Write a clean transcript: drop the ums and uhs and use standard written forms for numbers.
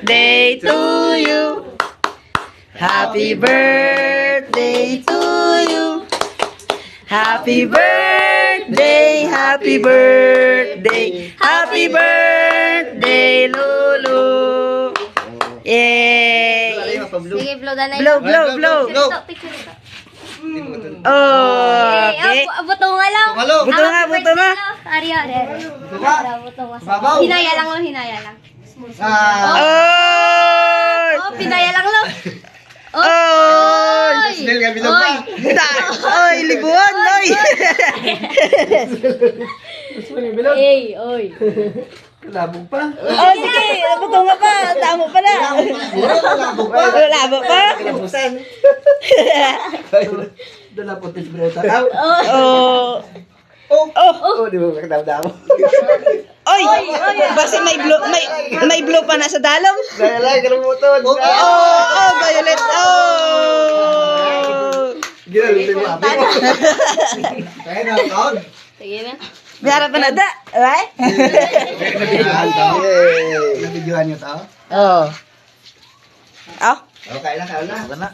birthday to you. Happy birthday to you. Happy birthday, happy birthday, happy birthday, Lulu. Yay! Sige, blow na Blow, blow, blow. Picture ito. Oh, okay. Buto nga lang. Buto nga, buto nga. Ari, ari. Buto nga. Babaw. Hinaya lang lo, hinaya lang. Oh! Oh, pinaya lang lo. Oh! Snell nga bilog pa. Oy, libuan, oy. Ey, oy. Labog pa. Oh, sige, buto nga pa. Tamo pala. Labog pa. Labo pa. Kinabusan. Doon na putis bro. Tataw. Oh. Oh. Di ba kakadam-dam? Oy, basta may blue pa na sa dalom. Dahil kalamutan. Oh, violet. Oh. Ginalitin mo api mo. Kaya na, taon. Sige na. Biara pa na da, right? Nabidyohan to. Nabidyohan niyo to. Oh. Oh. Okay na, kaya na.